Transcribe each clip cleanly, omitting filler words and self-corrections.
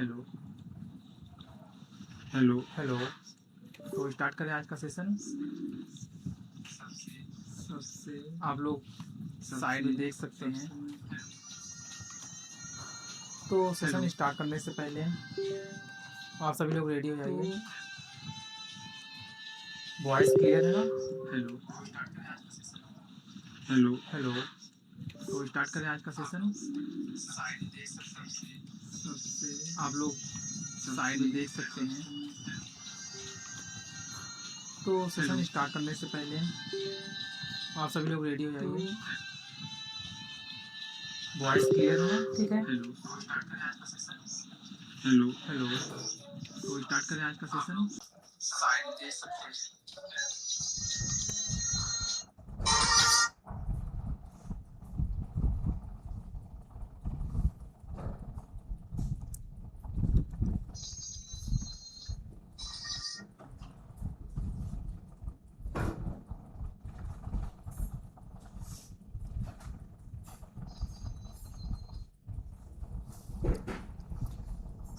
Hello hello hello. तो start करें आज का सेशन। सबसे आप लोग साइड में देख सकते हैं। तो सेशन हेलो स्टार्ट करने से पहले आप सभी लोग रेडी हो तो जाइए। वॉइस क्लियर है ना? Hello hello hello. तो स्टार्ट करें आज का सेशन। सबसे आप लोग साइड में देख सकते हैं। तो हेलो सेशन स्टार्ट करने से पहले आप सभी लोग रेडी हो तो जाइए। वॉइस क्लियर है ना? ठीक है। Hello hello hello. तो स्टार्ट करें आज का सेशन।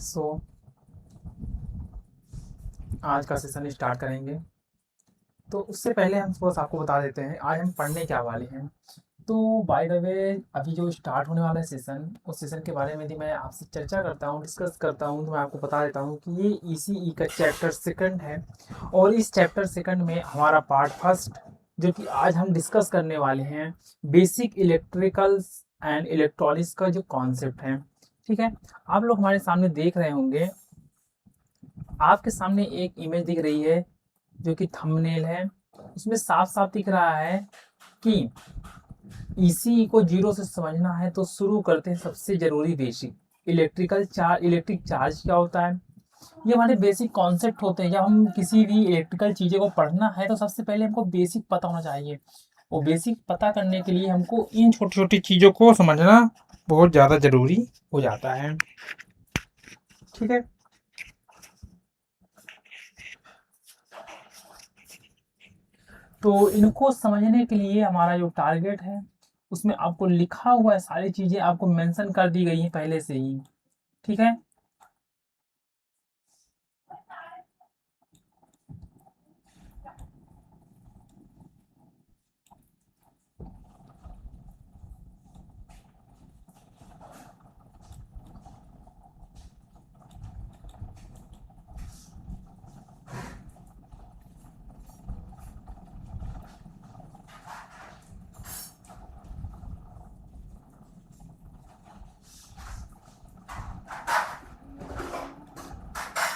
सो आज का सेशन स्टार्ट करेंगे। तो उससे पहले हम बस आपको बता देते हैं आज हम पढ़ने क्या वाले हैं। तो बाय द वे अभी जो स्टार्ट होने वाला है सेशन, उस सेशन के बारे में यदि मैं आपसे चर्चा करता हूँ, डिस्कस करता हूँ, तो मैं आपको बता देता हूँ कि ये ईसीई का चैप्टर सेकंड है। और इस चैप्टर सेकंड में हमारा पार्ट फर्स्ट जो कि आज हम डिस्कस करने वाले हैं, बेसिक इलेक्ट्रिकल्स एंड इलेक्ट्रॉनिक्स का जो कॉन्सेप्ट है। ठीक है। आप लोग हमारे सामने देख रहे होंगे, आपके सामने एक इमेज दिख रही है जो कि थंबनेल है। उसमें साफ साफ दिख रहा है कि इसी को जीरो से समझना है तो शुरू करते हैं सबसे जरूरी बेसिक इलेक्ट्रिक चार्ज क्या होता है। ये हमारे बेसिक कॉन्सेप्ट होते हैं। जब हम किसी भी इलेक्ट्रिकल चीज़ों को पढ़ना है तो सबसे पहले हमको बेसिक पता होना चाहिए। वो बेसिक पता करने के लिए हमको इन छोटी छोटी चीज़ों को समझना बहुत ज़्यादा ज़रूरी हो जाता है। ठीक है। तो इनको समझने के लिए हमारा जो टारगेट है उसमें आपको लिखा हुआ है, सारी चीज़ें आपको मेंशन कर दी गई हैं पहले से ही। ठीक है।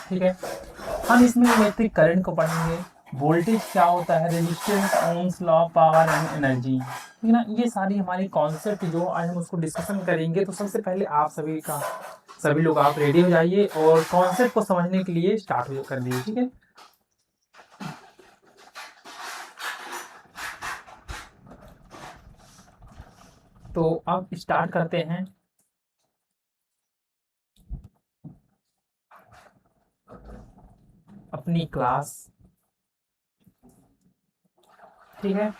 ठीक है। हम इसमें इलेक्ट्रिक करंट को पढ़ेंगे, वोल्टेज क्या होता है, resistance, Ohm's law, power and energy. ठीक है ना, ये सारी हमारी कॉन्सेप्ट जो आज हम उसको डिस्कशन करेंगे। तो सबसे पहले आप सभी लोग आप रेडी हो जाइए और कॉन्सेप्ट को समझने के लिए स्टार्ट कर दीजिए। ठीक है। तो अब स्टार्ट करते हैं। अपनी क्लास। ठीक है।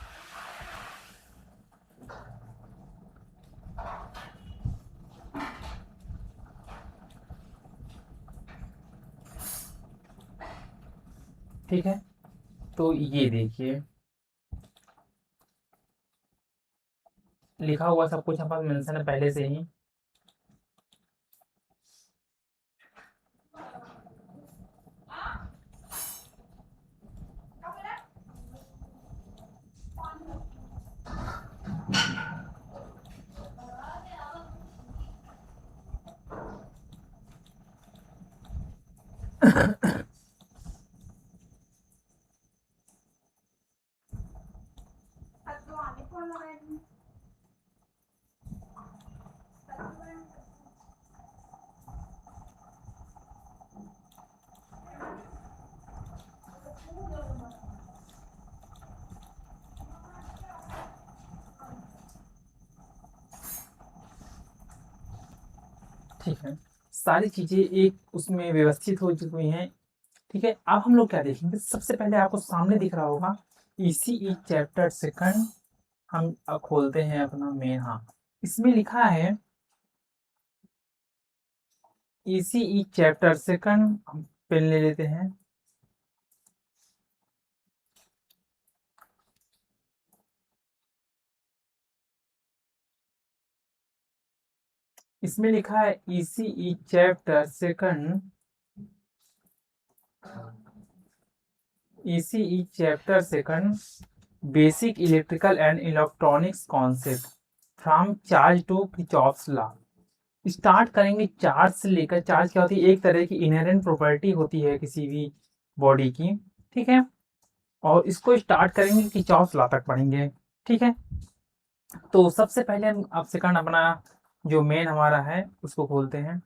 ठीक है। तो ये देखिए, लिखा हुआ सब कुछ हमारे मेंशन है पहले से ही। ठीक है। सारी चीजें एक उसमें व्यवस्थित हो चुकी हैं। ठीक है। अब हम लोग क्या देखेंगे, सबसे पहले आपको सामने दिख रहा होगा इसी चैप्टर सेकंड। हम अब खोलते हैं अपना मेन। हाँ, इसमें लिखा है इसी इच चैप्टर सेकंड हम पेन ले लेते हैं। इसमें लिखा है इसी इच चैप्टर सेकंड, इसी इच chapter second basic electrical and electronics concept from charge to Kirchhoff's law. Start करेंगे चार्ज से लेकर। चार्ज क्या होती है? एक तरह की इनहेरेंट प्रॉपर्टी होती है किसी भी बॉडी की, ठीक है। और इसको स्टार्ट करेंगे किरचॉफ्स लॉ तक पढ़ेंगे, ठीक है। तो सबसे पहले हम अब सेकंड अपना जो मेन हमारा है उसको खोलते हैं।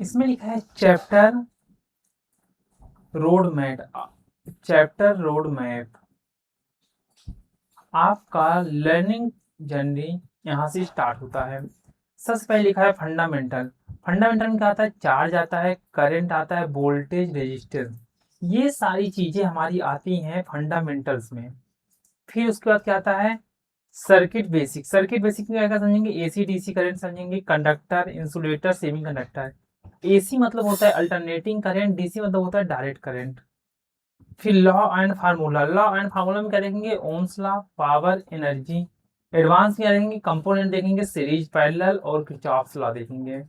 इसमें लिखा है chapter road map. Chapter road map आपका लर्निंग जर्नी यहाँ से स्टार्ट होता है। सबसे पहले लिखा है फंडामेंटल। फंडामेंटल में क्या आता है? चार्ज आता है, करंट आता है, वोल्टेज, रेजिस्टेंस, ये सारी चीजें हमारी आती हैं फंडामेंटल्स में। फिर उसके बाद क्या आता है? Circuit basic. सर्किट बेसिक में क्या समझेंगे? एसी डीसी करंट समझेंगे, कंडक्टर, इंसुलेटर, सेमीकंडक्टर। एसी मतलब होता है अल्टरनेटिंग करंट, डीसी मतलब होता है डायरेक्ट करंट। फिर law and formula. Law and formula में क्या देखेंगे? Ohm's law, power, energy. Advance में क्या देखेंगे? कंपोनेंट देखेंगे, सीरीज, पैरेलल और किरचॉफ्स लॉ देखेंगे।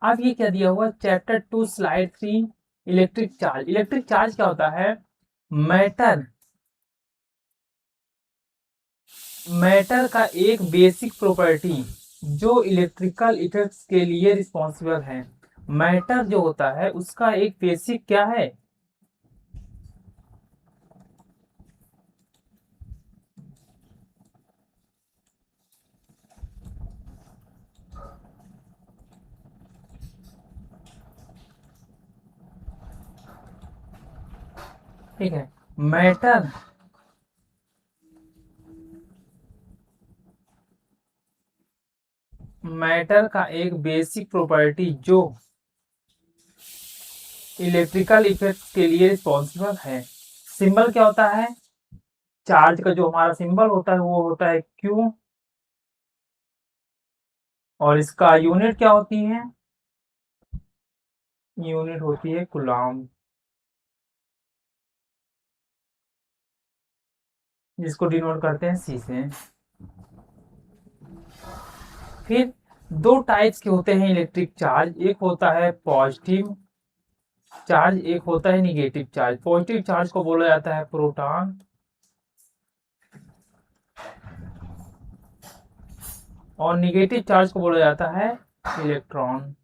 अब ये क्या दिया हुआ? Chapter 2 slide 3 electric charge. Electric charge क्या होता है? मैटर, मैटर का एक बेसिक प्रॉपर्टी जो इलेक्ट्रिकल इफेक्ट्स के लिए रिस्पॉन्सिबल है। मैटर जो होता है उसका एक बेसिक क्या है? ठीक है, मैटर, मैटर का एक बेसिक प्रॉपर्टी जो इलेक्ट्रिकल इफेक्ट्स के लिए रिस्पॉन्सिबल है। सिंबल क्या होता है? चार्ज का जो हमारा सिंबल होता है वो होता है क्यू, और इसका यूनिट क्या होती है? यूनिट होती है कूलॉम, जिसको डिनोट करते हैं सी से। फिर दो टाइप्स के होते हैं इलेक्ट्रिक चार्ज। एक होता है पॉजिटिव चार्ज, एक होता है निगेटिव चार्ज। पॉजिटिव चार्ज को बोला जाता है प्रोटॉन, और निगेटिव चार्ज को बोला जाता है इलेक्ट्रॉन।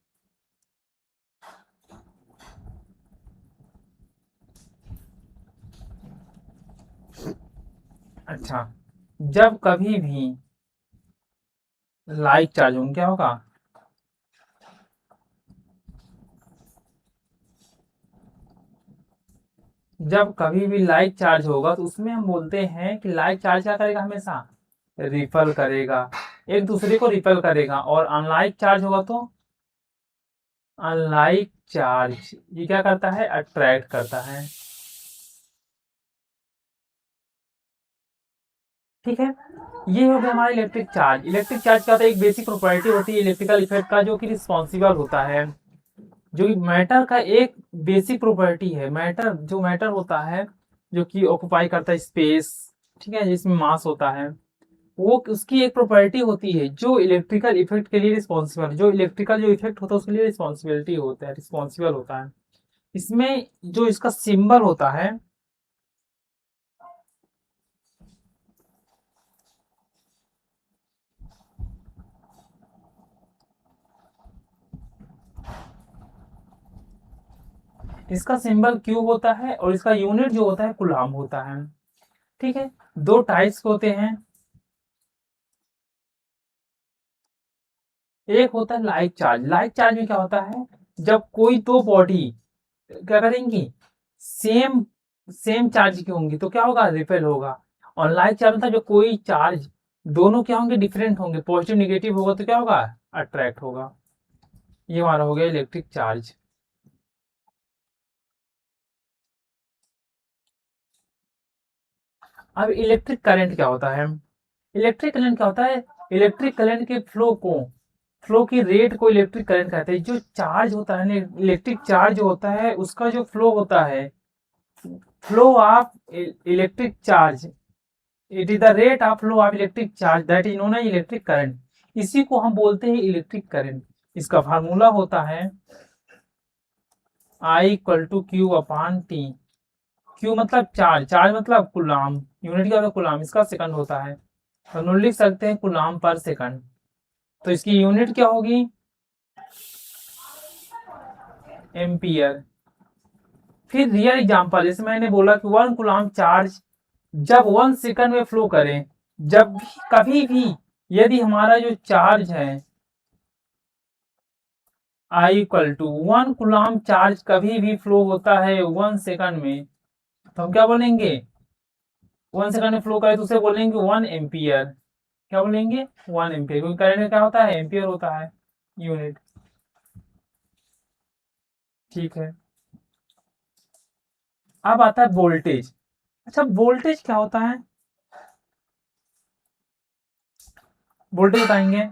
अच्छा, जब कभी भी लाइक चार्ज होंगे क्या होगा? जब कभी भी लाइक चार्ज होगा तो उसमें हम बोलते हैं कि लाइक चार्ज क्या करेगा? हमेशा रिपल करेगा, एक दूसरे को रिपल करेगा। और अनलाइक चार्ज होगा तो अनलाइक चार्ज ये क्या करता है? अट्रैक्ट करता है। ठीक है, ये हो गया हमारा इलेक्ट्रिक चार्ज। इलेक्ट्रिक चार्ज क्या होता है? एक बेसिक प्रॉपर्टी होती है इलेक्ट्रिकल इफेक्ट का जो कि रिस्पॉन्सिबल होता है, जो कि मैटर का एक बेसिक प्रॉपर्टी है। मैटर, जो मैटर होता है जो कि ऑक्युपाई करता है स्पेस, ठीक है, जिसमें मास होता है, वो उसकी एक प्रॉपर्टी होती है जो इलेक्ट्रिकल इफेक्ट के लिए रिस्पॉन्सिबल है। जो इलेक्ट्रिकल जो इफेक्ट होता है उसके लिए रिस्पॉन्सिबिलिटी होता है, रिस्पॉन्सिबल होता है। इसमें जो इसका सिंबल होता है, इसका सिंबल क्यू होता है, और इसका यूनिट जो होता है कूलॉम होता है। ठीक है, दो टाइप्स होते हैं। एक होता है लाइक चार्ज। लाइक चार्ज में क्या होता है? जब कोई दो बॉडी क्या करेंगी? सेम सेम चार्ज की होंगी तो क्या होगा? रिपेल होगा। और लाइक चार्ज मतलब जो कोई चार्ज दोनों क्या होंगे, डिफरेंट होंगे, पॉजिटिव निगेटिव होगा तो क्या होगा, अट्रैक्ट होगा। ये हमारा हो गया इलेक्ट्रिक चार्ज। अब इलेक्ट्रिक करंट क्या होता है, इलेक्ट्रिक करंट क्या होता है, इलेक्ट्रिक करंट के फ्लो की रेट को इलेक्ट्रिक करंट कहते हैं। जो चार्ज होता है ना, इलेक्ट्रिक चार्ज होता है, उसका जो फ्लो होता है, flow of electric charge, it is the rate of flow of electric charge that is known as electric current. इसी को हम बोलते हैं इलेक्ट्रिक करंट। इसका फार्मूला होता है I equal to Q upon T. Q मतलब चार्ज, चार्ज मतलब कुलाम, यूनिट क्या होता है, कुलाम, इसका सेकंड होता है, तो हम लोग लिख सकते हैं कुलाम पर सेकंड। तो इसकी यूनिट क्या होगी, एम्पियर। फिर रियल एग्जांपल, जैसे मैंने बोला कि 1 कूलम्ब चार्ज जब 1 सेकंड में फ्लो करें, जब भी कभी भी यदि हमारा जो चार्ज है I equal to 1 coulomb charge कभी भी फ्लो होता है 1 सेकंड में, तो हम क्या बोलेंगे, 1 सेकंड में फ्लो करे तो उसे बोलेंगे 1 एम्पियर। क्या बोलेंगे, 1 एम्पियर, क्योंकि करंट में क्या होता है, एम्पियर होता है यूनिट। ठीक है, अब आता है वोल्टेज। अच्छा, वोल्टेज क्या होता है, वोल्टेज बताएंगे।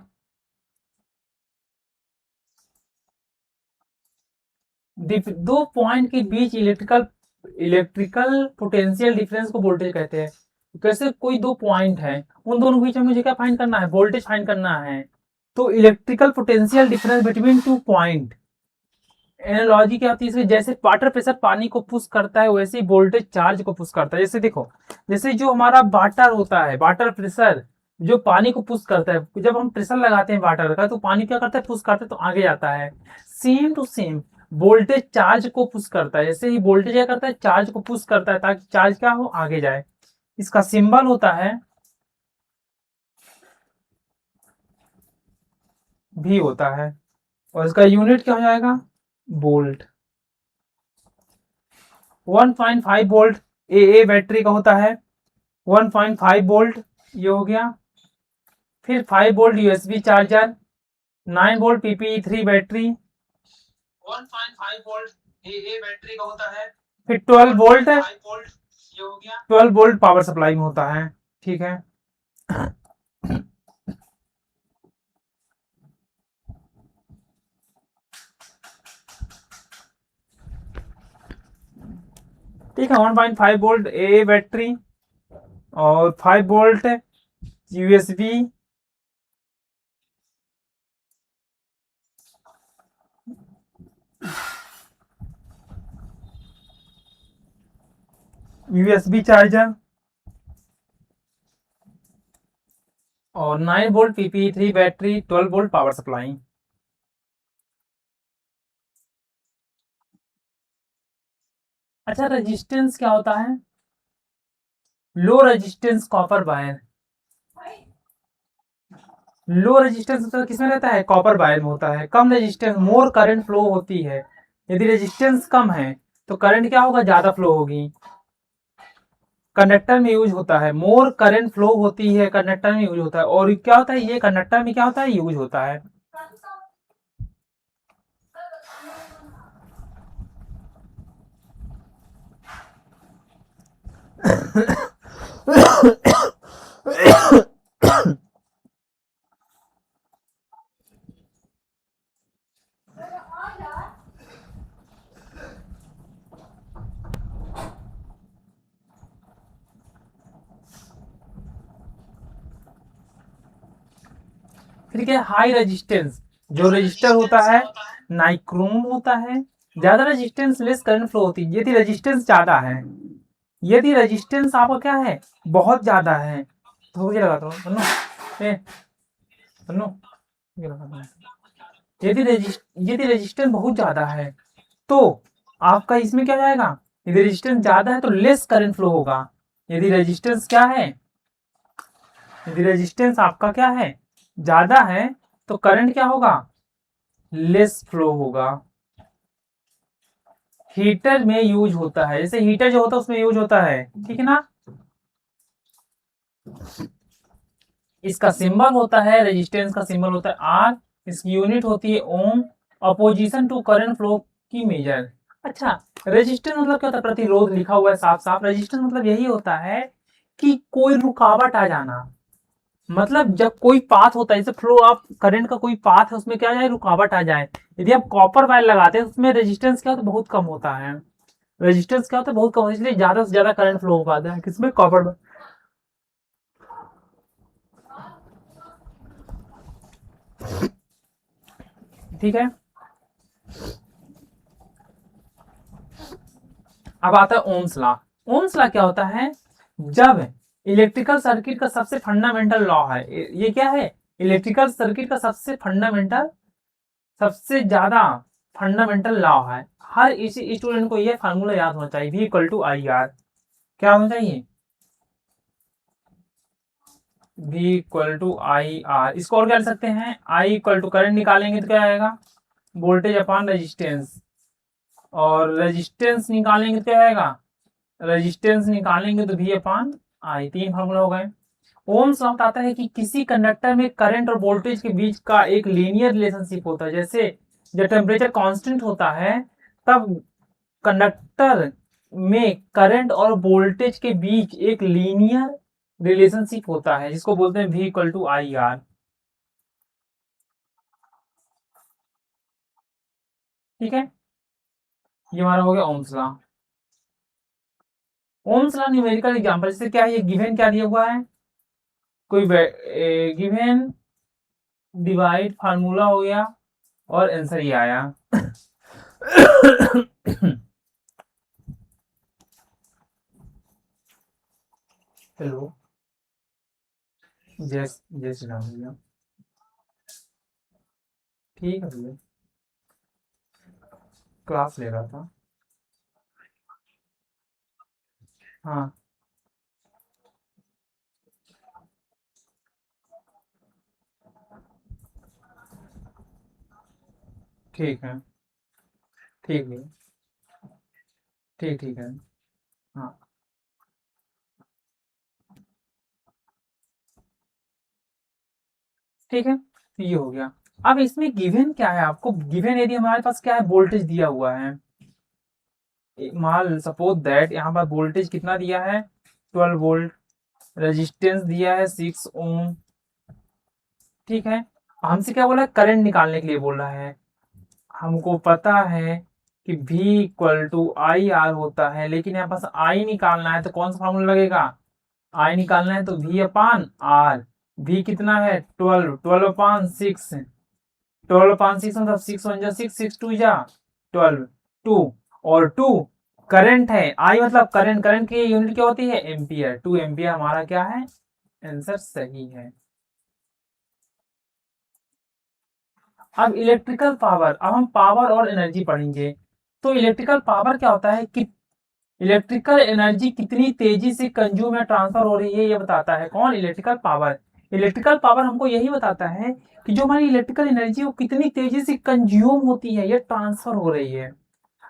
दो पॉइंट के बीच इलेक्ट्रिकल पोटेंशियल डिफरेंस को वोल्टेज कहते हैं। कैसे, कोई दो पॉइंट है, उन दोनों के बीच में मुझे क्या फाइंड करना है, वोल्टेज फाइंड करना है। तो electrical potential difference between two point, analogy क्या होती है इसमें, जैसे वाटर प्रेशर पानी को पुश करता है, वैसे ही वोल्टेज चार्ज को पुश करता है। जैसे देखो, जैसे जो हमारा वाटर होता है, वाटर प्रेशर जो पानी को पुश करता है, जब हम प्रेशर लगाते हैं वाटर का तो पानी क्या करता है, पुश करता है तो आगे जाता है। Same to same voltage charge को पुश करता है, जैसे ही वोल्टेज क्या करता है, चार्ज को पुश करता है ताकि चार्ज क्या हो, आगे जाए। इसका सिंबल होता है भी होता है, और इसका यूनिट क्या हो जाएगा, वोल्ट। 1.5 वोल्ट ए बैटरी का होता है, 1.5 वोल्ट ये हो गया। फिर 5 वोल्ट यूएसबी चार्जर, 9 वोल्ट पीपी3 बैटरी, 1.5 वोल्ट ए बैटरी का होता है। फिर 12 वोल्ट ये हो गया, 12 वोल्ट पावर सप्लाई में होता है। ठीक है, ठीक है, 1.5 वोल्ट ए बैटरी और 5 वोल्ट यूएसबी, चार्जर और 9 वोल्ट पीपी3 बैटरी, 12 वोल्ट पावर सप्लाई। अच्छा, रेजिस्टेंस क्या होता है, low resistance copper wire. Low resistance तो किसमें रहता है, कॉपर वायर में होता है। कम रेजिस्टेंस, मोर करंट फ्लो होती है। यदि रेजिस्टेंस कम है तो करंट क्या होगा, ज्यादा फ्लो होगी। कंडक्टर में यूज होता है, मोर करंट फ्लो होती है, कंडक्टर में यूज होता है। और क्या होता है, ये कंडक्टर में क्या होता है, यूज होता है। फिर क्या, हाई रेजिस्टेंस, जो रेजिस्टर होता है नाइक्रोम होता है। ज्यादा रेजिस्टेंस लेस करंट फ्लो होती है। यदि रेजिस्टेंस ज्यादा है, यदि रेजिस्टेंस आपका क्या है, बहुत ज्यादा है, तो मुझे लगाता हूँ बन्नो, बन्नो, ये लगाता हूँ। यदि रेजिस्टेंस बहुत ज्यादा है तो आपका इसमें क्या जाएगा, यदि रेजिस्टेंस ज्यादा है तो लेस करंट फ्लो होगा। यदि रेजिस्टेंस क्या है, यदि रेजिस्टेंस आपका क्या है, ज्यादा है, तो करंट क्या होगा, लेस फ्लो होगा। हीटर में यूज होता है, जैसे हीटर जो होता है उसमें यूज होता है, ठीक है ना। इसका सिंबल होता है, रेजिस्टेंस का सिंबल होता है आर, इसकी यूनिट होती है ओम, अपोजिशन टू करंट फ्लो की मेजर। अच्छा, रेजिस्टेंस मतलब क्या होता है? प्रतिरोध लिखा हुआ है साफ साफ। रेजिस्टेंस मतलब यही होता है कि कोई रुकावट आ जाना, मतलब जब कोई पाथ होता है, जैसे फ्लो ऑफ करंट का कोई पाथ है, उसमें क्या आ जाए? रुकावट आ जाए। यदि आप कॉपर वायर लगाते हैं उसमें रेजिस्टेंस क्या होता है? बहुत कम होता है। रेजिस्टेंस क्या होता है? बहुत कम होता है, इसलिए ज्यादा से ज्यादा करंट फ्लो हो पाता है किसमें? कॉपर में। ठीक है, अब आता है ओम्स लॉ। ओम्स लॉ क्या होता है? जब इलेक्ट्रिकल सर्किट का सबसे फंडामेंटल लॉ है, ये क्या है? इलेक्ट्रिकल सर्किट का सबसे फंडामेंटल, सबसे ज्यादा फंडामेंटल लॉ है। हर इसी स्टूडेंट को ये फार्मूला याद होना चाहिए, V equal to I R. क्या होना चाहिए? V equal to I R. इसको और क्या कर सकते हैं? I इक्वल टू करंट निकालेंगे तो क्या आएगा? Voltage upon resistance. और रेजिस्टेंस निकालेंगे तो क्या आएगा? रेजिस्टेंस निकालेंगे तो V अपॉन आई। तीन फार्मूला हो गए। ओम्स लॉ बताता है कि किसी कंडक्टर में करंट और वोल्टेज के बीच का एक लीनियर रिलेशनशिप होता है। जैसे जब टेम्परेचर कांस्टेंट होता है तब कंडक्टर में करंट और वोल्टेज के बीच एक लीनियर रिलेशनशिप होता है, जिसको बोलते हैं V equal to I R. ठीक है, ये हमारा हो गया Ohm's law. Ohm's law numerical example जैसे क्या है? ये गिवन क्या दिया हुआ है? कोई गिवन डिवाइड फार्मूला हो गया और आंसर ये आया। हेलो, जय जय श्री राम भैया। ठीक है भैया, क्लास ले रहा था। हाँ ठीक है, ठीक है, ठीक ठीक है। हाँ ठीक है, तो ये हो गया। अब इसमें गिवन क्या है? आपको गिवन यदि हमारे पास क्या है? वोल्टेज दिया हुआ है। मान सपोज दैट यहाँ पर वोल्टेज कितना दिया है? 12 वोल्ट। रेजिस्टेंस दिया है 6 ओम। ठीक है, हमसे क्या बोला है? करंट निकालने के लिए बोल रहा है। हमको पता है कि V equal to I R होता है, लेकिन यहाँ पास I निकालना है तो कौन सा फॉर्मूला लगेगा? I निकालना है तो V अपान आर। V कितना है? 12, 12/6। 12/6 मतलब 6 1 जा 6, 6 2 जा 12, 2 और 2 करंट है। I मतलब करंट, करंट की यूनिट क्या होती है? एम्पियर। 2 एम्पियर हमारा क्या है? आंसर सही है। अब इलेक्ट्रिकल पावर, अब हम पावर और एनर्जी पढ़ेंगे। तो इलेक्ट्रिकल पावर क्या होता है कि इलेक्ट्रिकल एनर्जी कितनी तेजी से कंज्यूम या ट्रांसफर हो रही है, ये बताता है। कौन? Electrical power. इलेक्ट्रिकल पावर हमको यही बताता है कि जो हमारी इलेक्ट्रिकल एनर्जी वो कितनी तेजी से कंज्यूम होती है या ट्रांसफर हो रही है।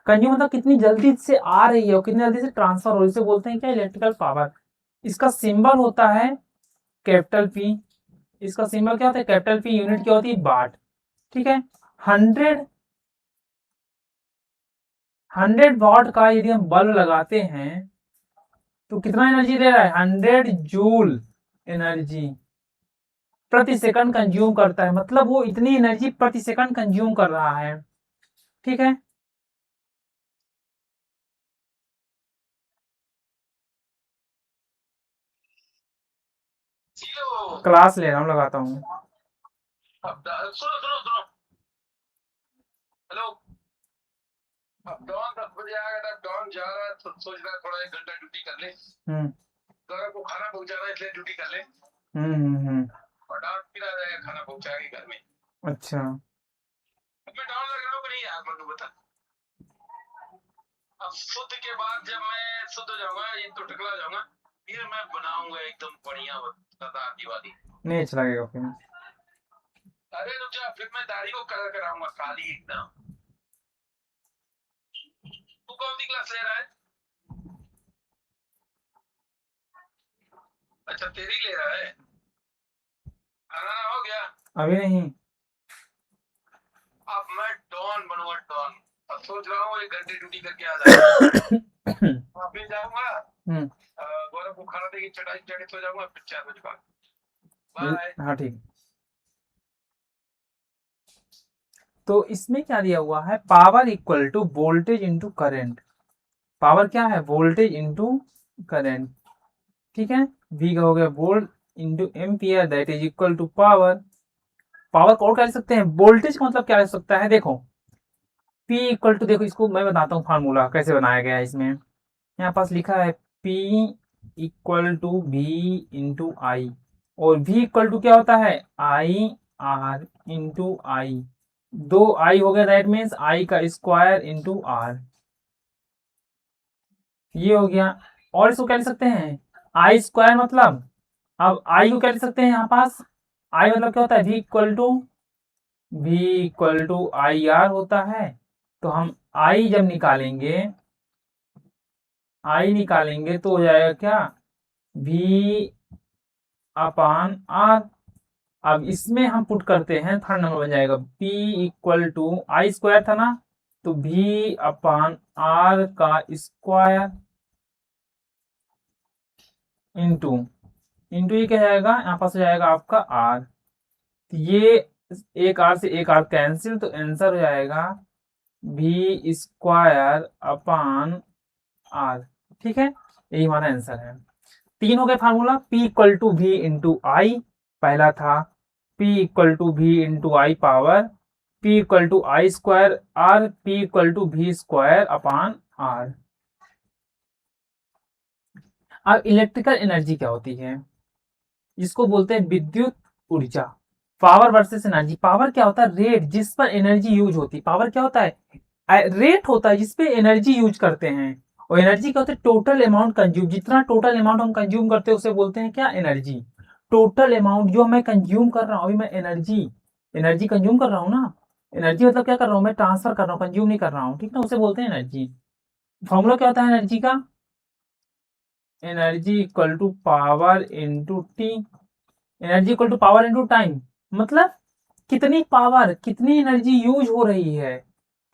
कंज्यूम मतलब कितनी जल्दी से आ रही है और कितनी जल्दी से ट्रांसफर हो रही है, इसे बोलते हैं क्या? Electrical power. इसका सिंबल होता है कैपिटल पी। इसका सिंबल क्या होता है? Capital P. यूनिट क्या होती है? वाट। ठीक है, 100 वॉट का यदि हम बल्ब लगाते हैं तो कितना एनर्जी दे रहा है? 100 जूल एनर्जी प्रति सेकंड कंज्यूम करता है। मतलब वो इतनी एनर्जी प्रति सेकंड कंज्यूम कर रहा है। ठीक है, क्लास ले रहा हूँ, लगाता हूँ। सुनो सुनो सुनो। हेलो। अब डॉन 10 बजे आएगा ना, डॉन जा रहा है तो सोच रहा है थोड़ा 1 घंटा ड्यूटी कर ले। घर को खाना पहुंचाना है इसलिए ड्यूटी कर ले। और डॉन फिर आ जाएगा खाना पहुंचा के घर में। अच्छा, अब मैं डॉन लग रहा हूँ कि नहीं यार? मनु बता। अब शुद्ध के बाद जब मैं शुद्ध हो जाऊंगा, ये तो टकला जाऊंगा, फिर मैं बनाऊंगा एकदम बढ़िया दिवाली। नहीं अच्छा लगेगा फिर। अरे रुक जा, फिर मैं दाढ़ी को कलर कराऊंगा काली एकदम। तू कौन सी क्लास ले रहा है? अच्छा तेरी ले रहा है। खाना हो गया? अभी नहीं। अब मैं डॉन बनूंगा, डॉन। अब सोच रहा हूँ 1 घंटे ड्यूटी करके आ जाऊंगा, फिर जाऊंगा गौरव को खाना देके चटाई चढ़े सो जाऊंगा, फिर 4 बजे बाद। बाय। हाँ ठीक। तो इसमें क्या दिया हुआ है, power equal to voltage into current. Power क्या है, वोल्टेज इंटू करेंट, ठीक है। V का हो गया volt into ampere, that is equal to power. Power को और क्या लिख सकते हैं, वोल्टेज का मतलब क्या लिख सकता है, देखो P इक्वल टू, देखो इसको मैं बताता हूँ फार्मूला कैसे बनाया गया है इसमें। यहाँ पास लिखा है P equal to V into I, और V इक्वल टू क्या होता है, आई आर इंटू आई। दो आई हो गया, दैट मीन्स आई का स्क्वायर इंटू आर, ये हो गया। और इसको क्या लिख सकते हैं, आई स्क्वायर मतलब, अब आई को क्या लिख सकते हैं यहाँ पास, आई मतलब क्या होता है, V equal to I R होता है। तो हम आई जब निकालेंगे, आई निकालेंगे तो हो जाएगा क्या, V अपान आर। अब इसमें हम पुट करते हैं, थर्ड नंबर बन जाएगा P equal to I square था ना, तो V अपान आर का स्क्वायर इंटू, इंटू ये क्या जाएगा, यहाँ पास हो जाएगा आपका आर। तो ये एक आर से एक आर कैंसिल, तो आंसर हो जाएगा V स्क्वायर अपान आर, ठीक है। यही हमारा आंसर है। तीन हो गए formula, P equal to V into I, पहला था P equal to V into I power, P equal to I square R, P equal to V square upon R. अब इलेक्ट्रिकल एनर्जी क्या होती है, इसको बोलते हैं विद्युत ऊर्जा। Power versus energy. पावर क्या होता है, रेट जिस पर एनर्जी यूज होती है। पावर क्या होता है, रेट होता है जिसपे एनर्जी यूज करते हैं। और एनर्जी क्या होता है, टोटल अमाउंट कंज्यूम, जितना टोटल अमाउंट हम कंज्यूम करते हैं उसे बोलते हैं क्या, एनर्जी। टोटल अमाउंट जो मैं कंज्यूम कर रहा हूँ, अभी मैं एनर्जी एनर्जी कंज्यूम कर रहा हूँ ना, एनर्जी मतलब क्या कर रहा हूँ, मैं ट्रांसफर कर रहा हूँ, कंज्यूम नहीं कर रहा हूँ, ठीक ना, उसे बोलते हैं एनर्जी। फॉर्मूला क्या होता है एनर्जी का, energy equal to power into T, energy equal to power into time, मतलब कितनी पावर, कितनी एनर्जी यूज हो रही है,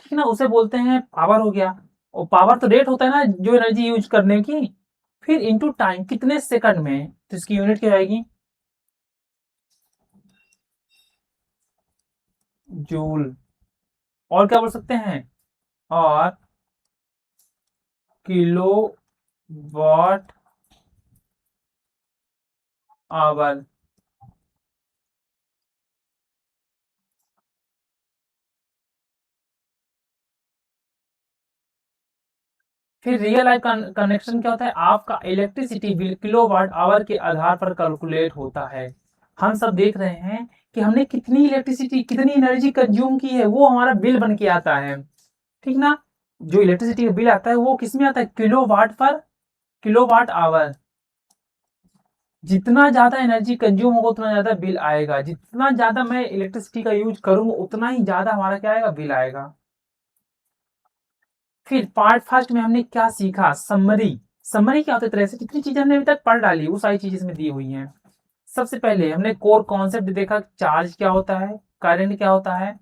ठीक ना, उसे बोलते हैं पावर हो गया। और पावर तो रेट होता है ना जो एनर्जी यूज करने की, फिर इनटू टाइम, कितने सेकंड में, तो इसकी यूनिट क्या आएगी, जूल। और क्या बोल सकते हैं, और किलो वॉट आवर। फिर रियल लाइफ कनेक्शन क्या होता है, आपका इलेक्ट्रिसिटी बिल किलोवाट आवर के आधार पर कैलकुलेट होता है। हम सब देख रहे हैं कि हमने कितनी इलेक्ट्रिसिटी, कितनी एनर्जी कंज्यूम की है, वो हमारा बिल बन के आता है, ठीक ना। जो इलेक्ट्रिसिटी का बिल आता है वो किसमें आता है, किलोवाट पर किलोवाट आवर। जितना ज्यादा एनर्जी कंज्यूम होगा उतना ज्यादा बिल आएगा, जितना ज्यादा मैं इलेक्ट्रिसिटी का यूज करूंगा उतना ही ज्यादा हमारा क्या आएगा, बिल आएगा। फिर पार्ट फर्स्ट में हमने क्या सीखा, समरी। समरी क्या होता है, तरह से जितनी चीजें हमने अभी तक पढ़ डाली वो सारी चीजें इसमें दी हुई हैं। सबसे पहले हमने कोर कॉन्सेप्ट देखा, चार्ज क्या होता है, करंट क्या होता है,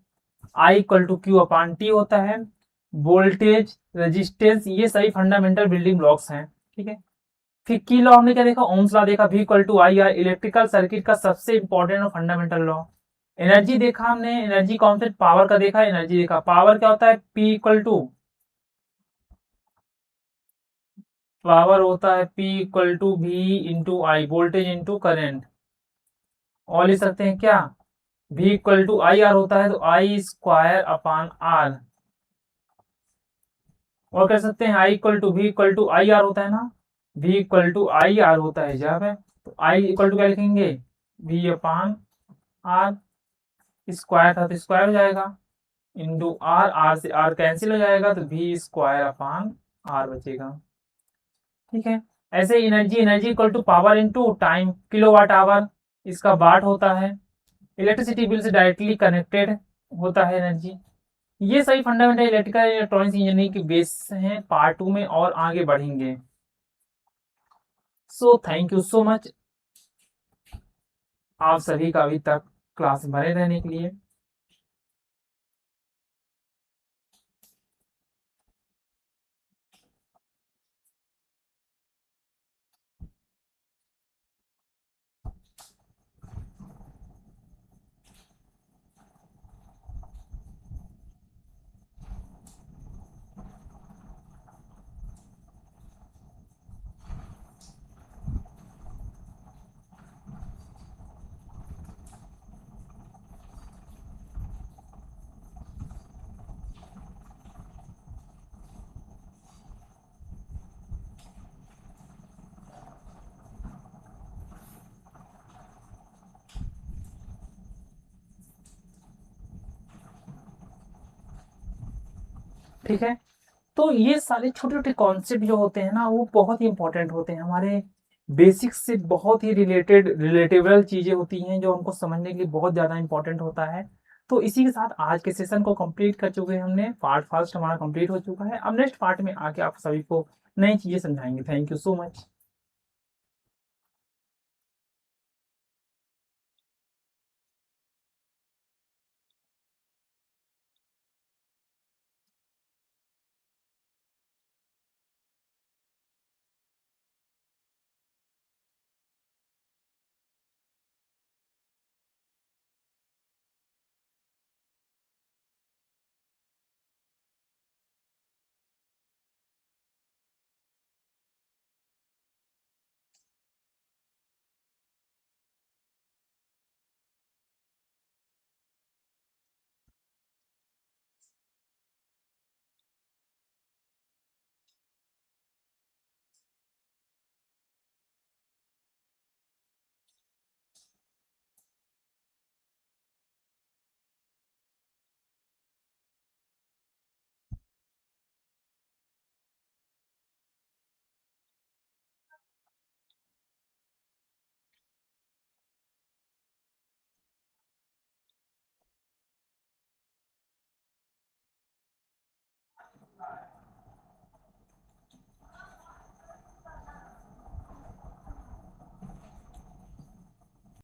I equal to Q upon T होता है, वोल्टेज, रेजिस्टेंस, ये सभी फंडामेंटल बिल्डिंग ब्लॉक्स हैं, ठीक है। फिर की लॉ हमने क्या देखा, ओम्स लॉ देखा, V equal to I R, electrical circuit का सबसे इंपॉर्टेंट और फंडामेंटल लॉ। एनर्जी देखा हमने, एनर्जी कॉन्सेप्ट पावर का देखा, एनर्जी देखा, पावर क्या होता है, P इक्वल टू, पावर होता है P equal to V into I, voltage into current. और लिख सकते हैं क्या, V equal to I R होता है, तो आई स्क्वायर अपान आर। और कह सकते हैं I equal to V equal to I R होता है ना, V equal to I R होता है जब है, तो आई इक्वल टू क्या लिखेंगे, V अपान आर, स्क्वायर था तो स्क्वायर हो जाएगा, इंटू आर, आर से आर कैंसिल हो जाएगा, तो V स्क्वायर अपान आर बचेगा, ठीक है। ऐसे energy, energy equal to power into time, kilowatt hour, इसका वाट होता है, इलेक्ट्रिसिटी बिल से डायरेक्टली कनेक्टेड होता है एनर्जी। ये सभी फंडामेंटल इलेक्ट्रिकल इलेक्ट्रॉनिक्स इंजीनियरिंग के बेस हैं, पार्ट 2 में और आगे बढ़ेंगे। So thank you so much. आप सभी का अभी तक क्लास में बने रहने के लिए। ठीक है, तो ये सारे छोटे छोटे कॉन्सेप्ट जो होते हैं ना, वो बहुत ही इंपॉर्टेंट होते हैं, हमारे बेसिक्स से बहुत ही रिलेटेबल चीज़ें होती हैं, जो हमको समझने के लिए बहुत ज़्यादा इंपॉर्टेंट होता है। तो इसी के साथ आज के सेशन को कंप्लीट कर चुके हैं हमने, पार्ट फर्स्ट हमारा कंप्लीट हो चुका है। अब नेक्स्ट पार्ट में आके आप सभी को नई चीज़ें समझाएंगे। Thank you so much.